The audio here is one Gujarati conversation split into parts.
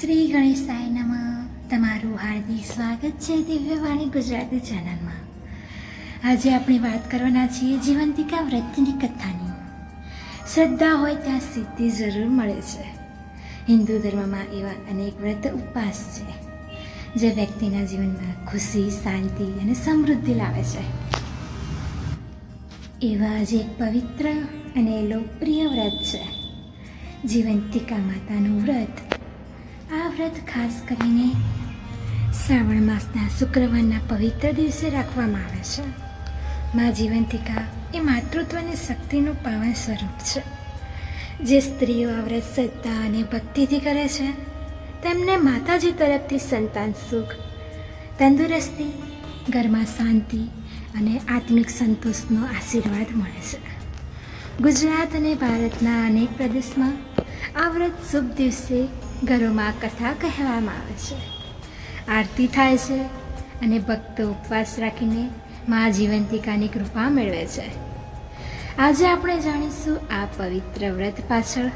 શ્રી ગણેશાય નમઃ. તમારું હાર્દિક સ્વાગત છે દિવ્યવાણી ગુજરાતી ચેનલમાં. આજે આપણે વાત કરવાના છીએ જીવંતિકા વ્રતની કથાની. શ્રદ્ધા હોય ત્યાં સિદ્ધિ જરૂર મળે છે. હિન્દુ ધર્મમાં એવા અનેક વ્રત ઉપવાસ છે જે વ્યક્તિના જીવનમાં ખુશી, શાંતિ અને સમૃદ્ધિ લાવે છે. એવા જ એક પવિત્ર અને લોકપ્રિય વ્રત છે જીવંતિકા માતાનું વ્રત. આ વ્રત ખાસ કરીને શ્રાવણ માસના શુક્રવારના પવિત્ર દિવસે રાખવામાં આવે છે. મા જીવંતિકા એ માતૃત્વ અને શક્તિનું પાવન સ્વરૂપ છે. જે સ્ત્રીઓ આ વ્રત શ્રદ્ધા અને ભક્તિથી કરે છે તેમને માતાજી તરફથી સંતાન સુખ, તંદુરસ્તી, ઘરમાં શાંતિ અને આત્મિક સંતોષનો આશીર્વાદ મળે છે. ગુજરાત અને ભારતના અનેક પ્રદેશમાં આ વ્રત શુભ દિવસે ઘરોમાં કથા કહેવામાં આવે છે, આરતી થાય છે અને ભક્તો ઉપવાસ રાખીને મા જીવંતિકાની કૃપા મેળવે છે. આજે આપણે જાણીશું આ પવિત્ર વ્રત પાછળ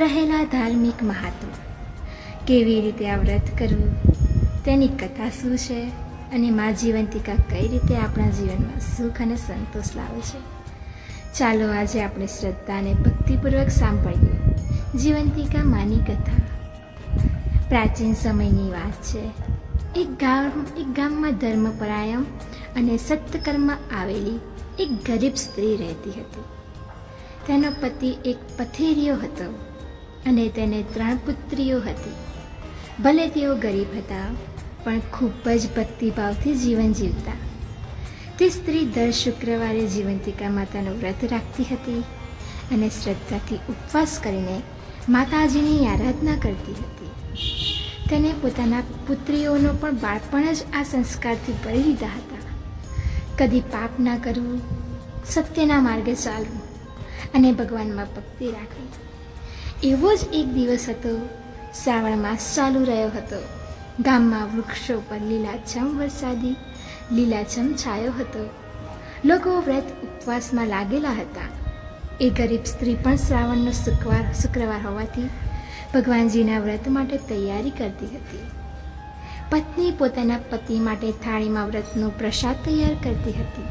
રહેલા ધાર્મિક મહાત્મ્ય, કેવી રીતે આ વ્રત કરવું, તેની કથા શું છે અને મા જીવંતિકા કઈ રીતે આપણા જીવનમાં સુખ અને સંતોષ લાવે છે. ચાલો આજે આપણે શ્રદ્ધા અને ભક્તિપૂર્વક સાંભળીએ જીવંતિકા માની કથા. પ્રાચીન સમયની વાત છે. એક ગામમાં ધર્મપરાયણ અને સત્કર્મમાં આવેલી એક ગરીબ સ્ત્રી રહેતી હતી. તેનો પતિ એક પથેરિયો હતો અને તેને 3 પુત્રીઓ હતી. ભલે તેઓ ગરીબ હતા પણ ખૂબ જ ભક્તિભાવથી જીવન જીવતા. તે સ્ત્રી દર શુક્રવારે જીવંતિકા માતાનું વ્રત રાખતી હતી અને શ્રદ્ધાથી ઉપવાસ કરીને માતાજીની આરાધના કરતી હતી. તેને પોતાના પુત્રીઓનો પણ બાળપણ જ આ સંસ્કારથી ભરી દીધા હતા. કદી પાપ ના કરવું, સત્યના માર્ગે ચાલવું અને ભગવાનમાં ભક્તિ રાખવી. એવો જ એક દિવસ હતો. શ્રાવણ માસ ચાલુ રહ્યો હતો. ગામમાં વૃક્ષો પર લીલાછમ છાયો હતો. લોકો વ્રત ઉપવાસમાં લાગેલા હતા. એ ગરીબ સ્ત્રી પણ શ્રાવણનો શુક્રવાર હોવાથી ભગવાનજીના વ્રત માટે તૈયારી કરતી હતી. પત્ની પોતાના પતિ માટે થાળીમાં વ્રતનો પ્રસાદ તૈયાર કરતી હતી.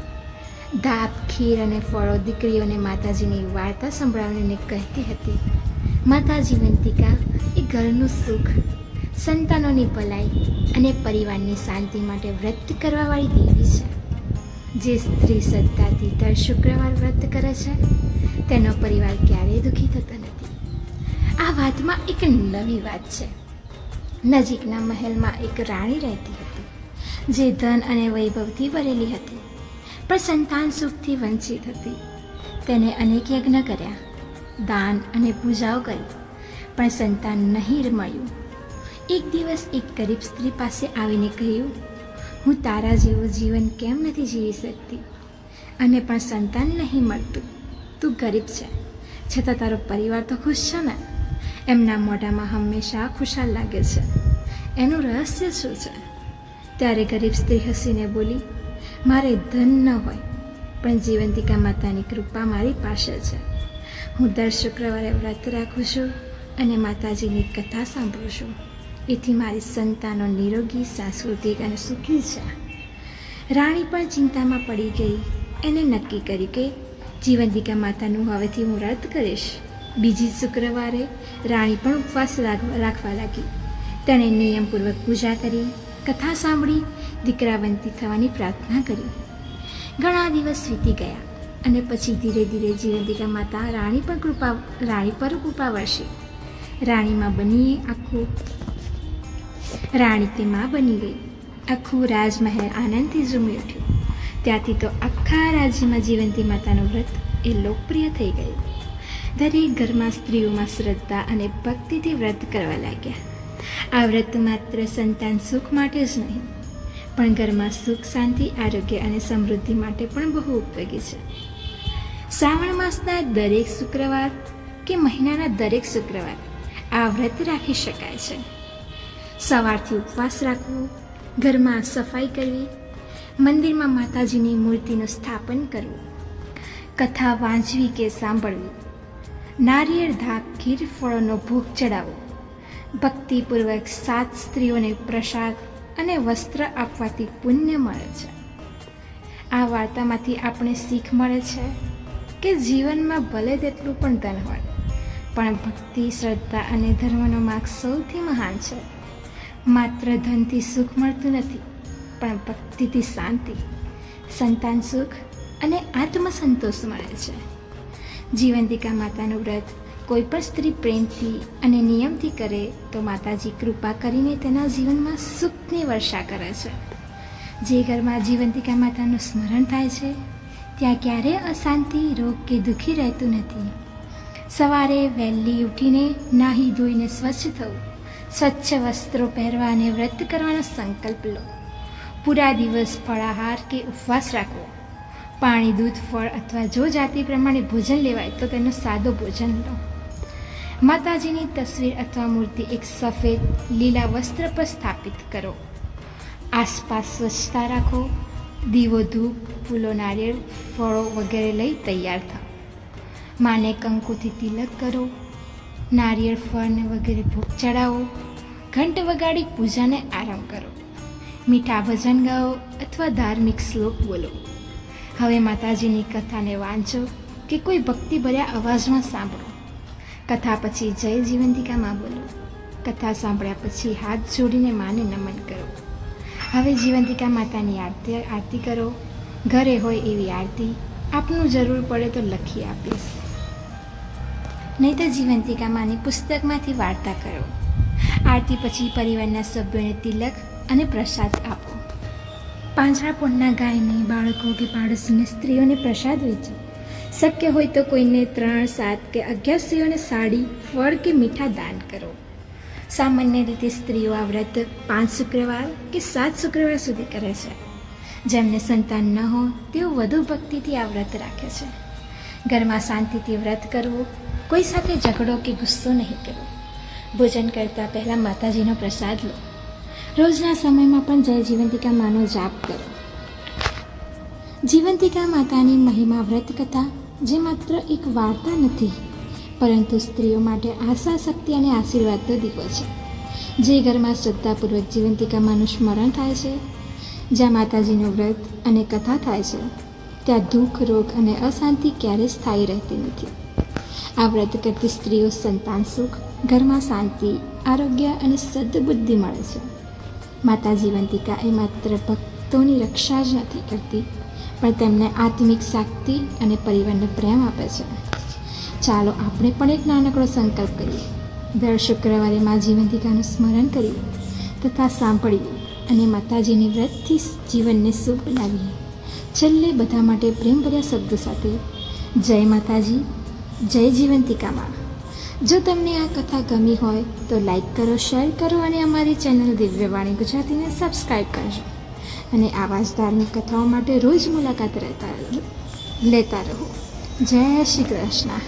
ધાપ, ખીર અને ફળો દીકરીઓને માતાજીની વાર્તા સંભળાવીને કહેતી હતી. માતા જીવંતિકા એ ઘરનું સુખ, સંતાનોની ભલાઈ અને પરિવારની શાંતિ માટે વ્રત કરવાવાળી દેવી છે. જે સ્ત્રી શ્રદ્ધાથી દર શુક્રવાર વ્રત કરે છે તેનો પરિવાર ક્યારેય દુઃખી થતો નથી. આ વાતમાં એક નવી વાત છે. નજીકના મહેલમાં એક રાણી રહેતી હતી જે ધન અને વૈભવથી ભરેલી હતી પણ સંતાન સુખથી વંચિત હતી. તેને અનેક યજ્ઞ કર્યા, દાન અને પૂજાઓ કરી પણ સંતાન નહીં મળ્યું. એક દિવસ એક ગરીબ સ્ત્રી પાસે આવીને કહ્યું, હું તારા જેવું જીવન કેમ નથી જીવી શકતી અને પણ સંતાન નહીં મળતું. તું ગરીબ છે છતાં તારો પરિવાર તો ખુશ છે ને? એમના મોઢામાં હંમેશા ખુશાલ લાગે છે. એનું રહસ્ય શું છે? ત્યારે ગરીબ સ્ત્રી હસીને બોલી, મારે ધન ન હોય પણ જીવંતિકા માતાની કૃપા મારી પાસે છે. હું દર શુક્રવારે વ્રત રાખું છું અને માતાજીની કથા સાંભળું છું. એથી મારી સંતાનો નિરોગી, સાંસ્કૃતિક અને સુખી છે. રાણી પણ ચિંતામાં પડી ગઈ. એને નક્કી કર્યું કે જીવંતિકા માતાનું હવેથી હું વ્રત કરીશ. બીજી શુક્રવારે રાણી પણ ઉપવાસ રાખવા લાગી. તેણે નિયમપૂર્વક પૂજા કરી, કથા સાંભળી, દીકરાવંતી થવાની પ્રાર્થના કરી. ઘણા દિવસ વીતી ગયા અને પછી ધીરે ધીરે જીવંતિકા માતા રાણી પર કૃપા વર્ષી. રાણી તે માં બની ગઈ. આખું રાજમહેલ આનંદથી ઝૂમી ઉઠ્યું. ત્યાંથી તો આખા રાજ્યમાં જીવંતી માતાનું વ્રત એ લોકપ્રિય થઈ ગયું. દરેક ઘરમાં સ્ત્રીઓમાં શ્રદ્ધા અને ભક્તિથી વ્રત કરવા લાગ્યા. આ વ્રત માત્ર સંતાન સુખ માટે જ નહીં પણ ઘરમાં સુખ, શાંતિ, આરોગ્ય અને સમૃદ્ધિ માટે પણ બહુ ઉપયોગી છે. શ્રાવણ માસના દરેક શુક્રવાર કે મહિનાના દરેક શુક્રવાર આ વ્રત રાખી શકાય છે. સવારથી ઉપવાસ રાખવો, ઘરમાં સફાઈ કરવી, મંદિરમાં માતાજીની મૂર્તિનું સ્થાપન કરવું, કથા વાંચવી કે સાંભળવી, નારિયેળ, ધાપ, ખીર, ફળોનો ભોગ ચડાવવો, ભક્તિપૂર્વક 7 સ્ત્રીઓને પ્રસાદ અને વસ્ત્ર આપવાથી પુણ્ય મળે છે. આ વાર્તામાંથી આપણે શીખ મળે છે કે જીવનમાં ભલે તેટલું પણ ધન હોય, પણ ભક્તિ, શ્રદ્ધા અને ધર્મનો માર્ગ સૌથી મહાન છે. માત્ર ધનથી સુખ મળતું નથી, પણ ભક્તિથી શાંતિ, સંતાન સુખ અને આત્મસંતોષ મળે છે. જીવંતિકા માતાનું વ્રત કોઈ પણ સ્ત્રી પ્રેમથી અને નિયમથી કરે તો માતાજી કૃપા કરીને તેના જીવનમાં સુખની વર્ષા કરે છે. જે ઘરમાં જીવંતિકા માતાનું સ્મરણ થાય છે ત્યાં ક્યારેય અશાંતિ, રોગ કે દુઃખી રહેતું નથી. સવારે વહેલી ઉઠીને નાહી ધોઈને સ્વચ્છ થવું, સ્વચ્છ વસ્ત્રો પહેરવા અને વ્રત કરવાનો સંકલ્પ લો. પૂરા દિવસ ફળાહાર કે ઉપવાસ રાખવો. પાણી, દૂધ, ફળ અથવા જો જાતિ પ્રમાણે ભોજન લેવાય તો તેનું સાદો ભોજન લો. માતાજીની તસવીર અથવા મૂર્તિ એક સફેદ લીલા વસ્ત્ર પર સ્થાપિત કરો. આસપાસ સ્વચ્છતા રાખો. દીવો, ધૂપ, ફૂલો, નારિયેળ, ફળો વગેરે લઈ તૈયાર થાઓ. માને કંકુથી તિલક કરો. નારિયેળ, ફળને વગેરે ભોગ ચડાવો. ઘંટ વગાડી પૂજાને આરંભ કરો. મીઠા ભજન ગાઓ અથવા ધાર્મિક શ્લોક બોલો. હવે માતાજીની કથાને વાંચો કે કોઈ ભક્તિભર્યા અવાજમાં સાંભળો. કથા પછી જય જીવંતિકા માં બોલો. કથા સાંભળ્યા પછી હાથ જોડીને માને નમન કરો. હવે જીવંતિકા માતાની આરતી કરો. ઘરે હોય એવી આરતી. આપનું જરૂર પડે તો લખી આપીશ, નહીં તો જીવંતિકા માની પુસ્તકમાંથી વાર્તા કરો. આરતી પછી પરિવારના સભ્યોને તિલક અને પ્રસાદ આપો. પાંજરાપોળના ગાયને, બાળકો કે પાડોશીને, સ્ત્રીઓને પ્રસાદ વેચો. શક્ય હોય તો કોઈને 3, 7 કે 11 સ્ત્રીઓને સાડી, ફળ કે મીઠા દાન કરો. સામાન્ય રીતે સ્ત્રીઓ આ વ્રત 5 શુક્રવાર કે 7 શુક્રવાર સુધી કરે છે. જેમને સંતાન ન હોય તેઓ વધુ ભક્તિથી આ વ્રત રાખે છે. ઘરમાં શાંતિથી વ્રત કરવું. કોઈ સાથે ઝઘડો કે ગુસ્સો નહીં કરવો. ભોજન કરતાં પહેલાં માતાજીનો પ્રસાદ લો. રોજના સમયમાં પણ જય જીવંતિકા માનો જાપ કરો. જીવંતિકા માતાની મહિમા વ્રત કથા જે માત્ર એક વાર્તા નથી, પરંતુ સ્ત્રીઓ માટે આશા, શક્તિ અને આશીર્વાદનો દીવો છે. જે ઘરમાં શ્રદ્ધાપૂર્વક જીવંતિકા માનું સ્મરણ થાય છે, જ્યાં માતાજીનું વ્રત અને કથા થાય છે, ત્યાં દુઃખ, રોગ અને અશાંતિ ક્યારેય સ્થાયી રહેતી નથી. આ વ્રત કરતી સ્ત્રીઓ સંતાન સુખ, ઘરમાં શાંતિ, આરોગ્ય અને સદ્બુદ્ધિ મળે છે. માતા જીવંતિકા એ માત્ર ભક્તોની રક્ષા જ નથી કરતી, પણ તેમને આત્મિક શક્તિ અને પરિવારને પ્રેમ આપે છે. ચાલો આપણે પણ એક નાનકડો સંકલ્પ કરીએ. દર શુક્રવારે મા જીવંતિકાનું સ્મરણ કરીએ તથા સાંભળીએ અને માતાજીની વ્રતથી જીવનને શુભ બનાવીએ. છેલ્લે બધા માટે પ્રેમભર્યા શબ્દો સાથે જય માતાજી, જય જીવંતિકા માં. જો તમને આ કથા ગમી હોય તો લાઈક કરો, શેર કરો અને અમારી ચેનલ દિવ્યવાણી ગુજરાતીને સબસ્ક્રાઈબ કરજો. અને આવા જ ધાર્મિક કથાઓ માટે રોજ મુલાકાત લેતા રહો. જય શ્રી કૃષ્ણ.